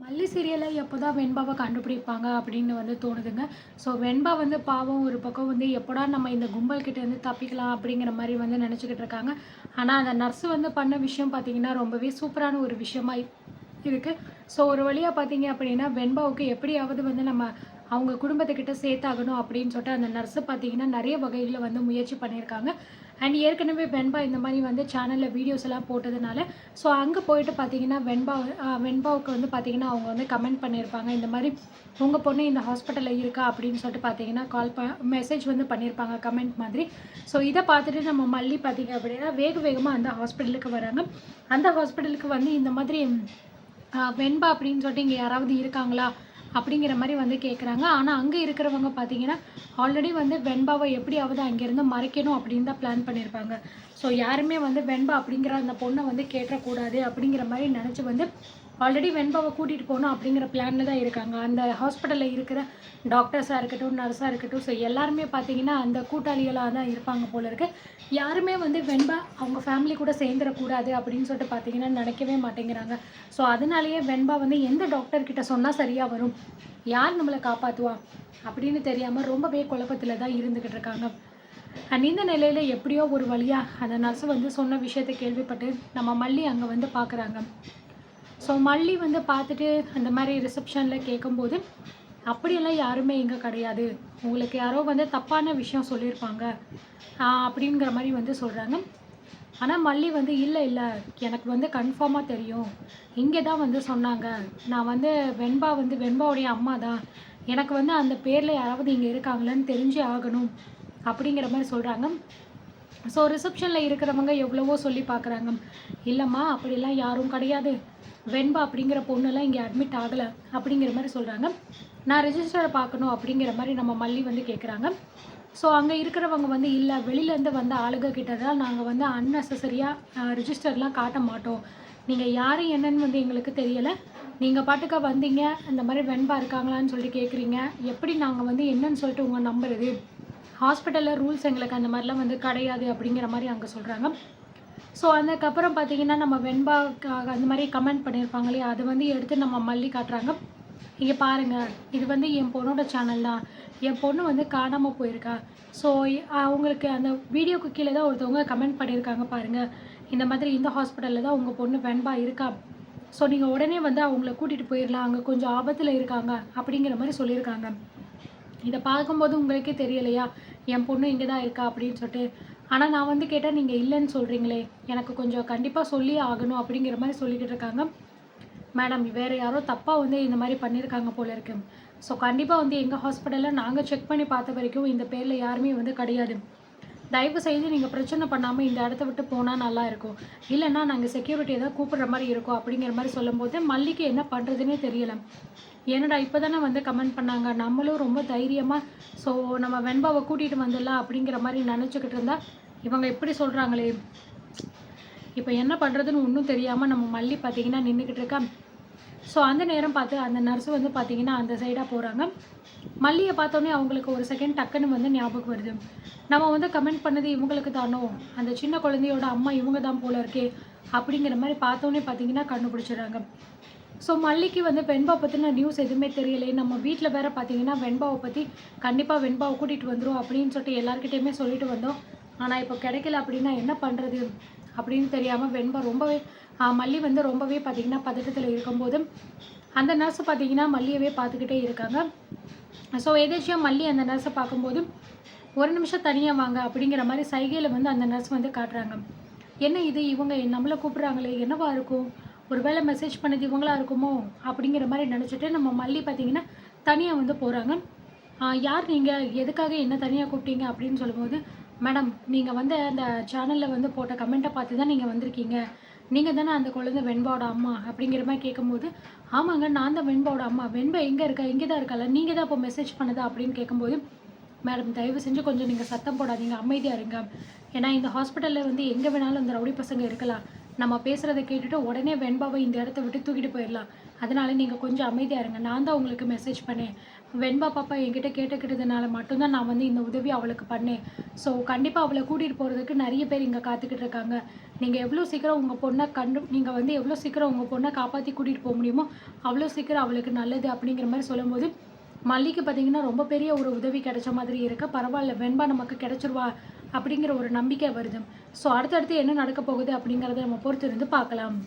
மல்லி சீரியலில் எப்போ தான் வெண்பாவை கண்டுபிடிப்பாங்க அப்படின்னு வந்து தோணுதுங்க. ஸோ வெண்பா வந்து பாவம் ஒரு பக்கம் வந்து எப்போடா நம்ம இந்த கும்பல் கிட்டேருந்து தப்பிக்கலாம் அப்படிங்கிற மாதிரி வந்து நினச்சிக்கிட்டு இருக்காங்க. ஆனால் அந்த நர்ஸு வந்து பண்ண விஷயம் பார்த்தீங்கன்னா ரொம்பவே சூப்பரான ஒரு விஷயமா இருக்குது. ஸோ ஒரு வழியாக பார்த்தீங்க அப்படின்னா வெண்பாவுக்கு எப்படியாவது வந்து நம்ம அவங்க குடும்பத்துக்கிட்ட சேர்த்தாகணும் அப்படின்னு சொல்லிட்டு அந்த நர்ஸு பார்த்தீங்கன்னா நிறைய வகைகளில் வந்து முயற்சி பண்ணியிருக்காங்க. அண்ட் ஏற்கனவே வெண்பா இந்த மாதிரி வந்து சேனலில் வீடியோஸ் எல்லாம் போட்டதுனால ஸோ அங்கே போயிட்டு பார்த்தீங்கன்னா வெண்பாவுக்கு வந்து பார்த்தீங்கன்னா அவங்க வந்து கமெண்ட் பண்ணியிருப்பாங்க. இந்த மாதிரி உங்கள் பொண்ணு இந்த ஹாஸ்பிட்டலில் இருக்கா அப்படின்னு சொல்லிட்டு பார்த்தீங்கன்னா மெசேஜ் வந்து பண்ணியிருப்பாங்க கமெண்ட் மாதிரி. ஸோ இதை பார்த்துட்டு நம்ம மல்லி பார்த்தீங்க அப்படின்னா வேகமாக அந்த ஹாஸ்பிட்டலுக்கு வராங்க. அந்த ஹாஸ்பிட்டலுக்கு வந்து இந்த மாதிரி வெண்பா அப்படின்னு சொல்லிட்டு இங்கே யாராவது இருக்காங்களா அப்படிங்கிற மாதிரி வந்து கேட்குறாங்க. ஆனால் அங்கே இருக்கிறவங்க பார்த்தீங்கன்னா ஆல்ரெடி வந்து வெண்பாவை எப்படியாவது அங்கேருந்து மறைக்கணும் அப்படின்னு தான் பிளான் பண்ணியிருப்பாங்க. ஸோ யாருமே வந்து வெண்பா அப்படிங்கிற அந்த பொண்ணை வந்து கேட்டக்கூடாது அப்படிங்கிற மாதிரி நினச்சி வந்து ஆல்ரெடி வெண்பாவை கூட்டிகிட்டு போகணும் அப்படிங்கிற பிளானில் தான் இருக்காங்க. அந்த ஹாஸ்பிட்டலில் இருக்கிற டாக்டர்ஸாக இருக்கட்டும், நர்ஸாக இருக்கட்டும், ஸோ எல்லாருமே பார்த்தீங்கன்னா அந்த கூட்டாளிகளாக தான் இருப்பாங்க போல இருக்குது. யாருமே வந்து வெண்பா அவங்க ஃபேமிலி கூட சேர்ந்துடக்கூடாது அப்படின்னு சொல்லிட்டு பார்த்தீங்கன்னா நினைக்கவே மாட்டேங்கிறாங்க. ஸோ அதனாலேயே வெண்பா வந்து எந்த டாக்டர்கிட்ட சொன்னால் சரியாக வரும், யார் நம்மளை காப்பாற்றுவா அப்படின்னு தெரியாமல் ரொம்பவே குழப்பத்தில் தான் இருந்துக்கிட்டு இருக்காங்க. அண்ட் இந்த நிலையில் எப்படியோ ஒரு வழியாக அந்த நர்ஸு வந்து சொன்ன விஷயத்தை கேள்விப்பட்டு நம்ம மல்லி அங்கே வந்து பார்க்குறாங்க. ஸோ மல்லி வந்து பார்த்துட்டு அந்த மாதிரி ரிசப்ஷனில் கேட்கும்போது அப்படியெல்லாம் யாருமே இங்கே கிடையாது, உங்களுக்கு யாரோ வந்து தப்பான விஷயம் சொல்லியிருப்பாங்க அப்படிங்கிற மாதிரி வந்து சொல்கிறாங்க. ஆனால் மல்லி வந்து இல்லை எனக்கு வந்து கன்ஃபார்மாக தெரியும், இங்கே தான் வந்து சொன்னாங்க, நான் வந்து வெண்பாவுடைய அம்மா தான், எனக்கு வந்து அந்த பேரில் யாராவது இங்கே இருக்காங்களான்னு தெரிஞ்சே ஆகணும் அப்படிங்கிற மாதிரி சொல்கிறாங்க. ஸோ ரிசப்ஷனில் இருக்கிறவங்க எவ்வளவோ சொல்லி பார்க்குறாங்க, இல்லைம்மா அப்படிலாம் யாரும் கிடையாது, வெண்பா அப்படிங்கிற பொண்ணுலாம் இங்கே அட்மிட் ஆகலை அப்படிங்கிற மாதிரி சொல்கிறாங்க. நான் ரெஜிஸ்டரை பார்க்கணும் அப்படிங்கிற மாதிரி நம்ம மல்லி வந்து கேட்குறாங்க. ஸோ அங்கே இருக்கிறவங்க வந்து இல்லை, வெளியிலேருந்து வந்த ஆளுக கிட்ட தான் நாங்கள் வந்து அன்னெசரியாக ரிஜிஸ்டர்லாம் காட்ட மாட்டோம், நீங்கள் யார் என்னன்னு வந்து எங்களுக்கு தெரியலை, நீங்கள் பாட்டுக்க வந்தீங்க இந்த மாதிரி வெண்பா இருக்காங்களான்னு சொல்லிட்டு கேட்குறீங்க, எப்படி நாங்கள் வந்து என்னன்னு சொல்லிட்டு உங்கள் நம்புறது, ஹாஸ்பிட்டலில் ரூல்ஸ் எங்களுக்கு அந்த மாதிரிலாம் வந்து கிடையாது அப்படிங்கிற மாதிரி அங்கே சொல்கிறாங்க. ஸோ அதுக்கப்புறம் பார்த்தீங்கன்னா நம்ம வெண்பாவுக்காக அந்த மாதிரி கமெண்ட் பண்ணியிருப்பாங்க இல்லையா, அதை வந்து எடுத்து நம்ம மல்லி காட்டுறாங்க. இங்கே பாருங்கள், இது வந்து என் பொண்ணோட சேனல் தான், என் பொண்ணு வந்து காணாமல் போயிருக்கா. ஸோ அவங்களுக்கு அந்த வீடியோக்கு கீழே தான் ஒருத்தவங்க கமெண்ட் பண்ணியிருக்காங்க பாருங்கள், இந்த மாதிரி இந்த ஹாஸ்பிட்டலில் தான் உங்கள் பொண்ணு வெண்பா இருக்கா, ஸோ நீங்கள் உடனே வந்து அவங்கள கூட்டிகிட்டு போயிடலாம், அங்கே கொஞ்சம் ஆபத்தில் இருக்காங்க அப்படிங்கிற மாதிரி சொல்லியிருக்காங்க. இதை பார்க்கும்போது உங்களுக்கே தெரியலையா என் பொண்ணு இங்கே தான் இருக்கா அப்படின்னு சொல்லிட்டு. ஆனால் நான் வந்து கேட்டால் நீங்கள் இல்லைன்னு சொல்கிறீங்களே, எனக்கு கொஞ்சம் கண்டிப்பாக சொல்லி ஆகணும் அப்படிங்கிற மாதிரி சொல்லிக்கிட்டு இருக்காங்க. மேடம், வேறு யாரோ தப்பாக வந்து இந்த மாதிரி பண்ணியிருக்காங்க போல இருக்கு. ஸோ கண்டிப்பாக வந்து எங்கள் ஹாஸ்பிட்டலில் நாங்கள் செக் பண்ணி பார்த்த வரைக்கும் இந்த பேரில் யாருமே வந்து கிடையாது, தயவு செய்து நீங்கள் பிரச்சனை பண்ணாமல் இந்த இடத்த விட்டு போனால் நல்லா இருக்கும், இல்லைன்னா நாங்கள் செக்யூரிட்டியை தான் கூப்பிடுற மாதிரி இருக்கும் அப்படிங்கிற மாதிரி சொல்லும்போது மல்லிக்கு என்ன பண்ணுறதுனே தெரியலை. ஏன்னடா இப்போ தானே வந்து கமெண்ட் பண்ணாங்க, நம்மளும் ரொம்ப தைரியமாக ஸோ நம்ம வெண்பாவை கூட்டிகிட்டு வந்துடலாம் அப்படிங்கிற மாதிரி நினச்சிக்கிட்டு இருந்தால் இவங்க எப்படி சொல்கிறாங்களே, இப்போ என்ன பண்ணுறதுன்னு ஒன்றும் தெரியாமல் நம்ம மல்லி பார்த்திங்கன்னா நின்றுக்கிட்டு இருக்கா. ஸோ அந்த நேரம் பார்த்து அந்த நர்ஸு வந்து பார்த்திங்கன்னா அந்த சைடாக போகிறாங்க. மல்லியை பார்த்தோன்னே அவங்களுக்கு ஒரு செகண்ட் டக்குன்னு வந்து ஞாபகம் வருது, நம்ம வந்து கமெண்ட் பண்ணது இவங்களுக்கு தானோ, அந்த சின்ன குழந்தையோட அம்மா இவங்க தான் போல இருக்கே அப்படிங்கிற மாதிரி பார்த்தோன்னே பார்த்திங்கன்னா கண்டுபிடிச்சிடுறாங்க. ஸோ மல்லிக்கு வந்து வெண்பா பற்றின நியூஸ் எதுவுமே தெரியலை, நம்ம வீட்டில் வேறு பார்த்தீங்கன்னா வெண்பாவை பற்றி கண்டிப்பாக வெண்பாவை கூட்டிகிட்டு வந்துடும் அப்படின்னு சொல்லிட்டு எல்லாருக்கிட்டையுமே சொல்லிட்டு வந்தோம், ஆனால் இப்போ கிடைக்கல அப்படின்னா என்ன பண்ணுறது அப்படின்னு தெரியாமல் மல்லி வந்து ரொம்பவே பார்த்திங்கன்னா பதட்டத்தில் இருக்கும்போது அந்த நர்ஸை பார்த்திங்கன்னா மல்லியவே பார்த்துக்கிட்டே இருக்காங்க. ஸோ எதாச்சும் மல்லி அந்த நர்ஸை பார்க்கும்போது ஒரு நிமிஷம் தனியாக வாங்க அப்படிங்கிற மாதிரி சைகையில் வந்து அந்த நர்ஸ் வந்து காட்டுறாங்க. என்ன இது, இவங்க நம்மளை கூப்பிட்றாங்களே, என்னவா இருக்கும், ஒரு வேளை மெசேஜ் பண்ணது இவங்களா இருக்குமோ அப்படிங்கிற மாதிரி நினச்சிட்டு நம்ம மல்லி பார்த்திங்கன்னா தனியாக வந்து போகிறாங்க. யார் நீங்கள், எதுக்காக என்ன தனியாக கூப்பிட்டீங்க அப்படின்னு சொல்லும்போது, மேடம் நீங்கள் வந்து அந்த சேனலில் வந்து போட்ட கமெண்ட்டை பார்த்து தான் நீங்கள் வந்திருக்கீங்க, நீங்கள் தானே அந்த குழந்தை வெண்பாவோட அம்மா அப்படிங்கிற மாதிரி கேட்கும்போது, ஆமாங்க நான் தான் வெண்பாவோட அம்மா, வெண்பா எங்கே இருக்கா, இங்கே தான் இருக்கால, நீங்கள் தான் இப்போ மெசேஜ் பண்ணதா அப்படின்னு கேட்கும்போது, மேடம் தயவு செஞ்சு கொஞ்சம் நீங்கள் சத்தம் போடாதீங்க, அமைதியாக இருங்க, ஏன்னா இந்த ஹாஸ்பிட்டலில் வந்து எங்கே வேணாலும் இந்த ரவுடி பசங்க இருக்கலாம், நம்ம பேசுகிறத கேட்டுட்டு உடனே வெண்பாவை இந்த இடத்த விட்டு தூக்கிட்டு போயிடலாம். அதனால நீங்கள் கொஞ்சம் அமைதியாக இருங்க. நான் தான் உங்களுக்கு மெசேஜ் பண்ணேன். வெண்பா பாப்பா என்கிட்ட கேட்டுக்கிட்டதுனால மட்டும்தான் நான் வந்து இந்த உதவி அவளுக்கு பண்ணேன். ஸோ கண்டிப்பாக அவளை கூட்டிகிட்டு போகிறதுக்கு நிறைய பேர் இங்கே காத்துக்கிட்டு இருக்காங்க. நீங்கள் எவ்வளோ சீக்கிரம் உங்கள் பொண்ணை நீங்கள் வந்து எவ்வளோ சீக்கிரம் உங்கள் பொண்ணை காப்பாற்றி கூட்டிகிட்டு போக முடியுமோ அவ்வளோ சீக்கிரம் அவளுக்கு நல்லது அப்படிங்கிற மாதிரி சொல்லும்போது மல்லிக்கு பார்த்தீங்கன்னா ரொம்ப பெரிய ஒரு உதவி கிடைச்ச மாதிரி இருக்கு. பரவாயில்ல, வெண்பா நமக்கு கிடைச்சிருவா அப்படிங்கிற ஒரு நம்பிக்கை வருது. ஸோ அடுத்தடுத்து என்ன நடக்க போகுது அப்படிங்கிறத நம்ம பொறுத்து இருந்து பார்க்கலாம்.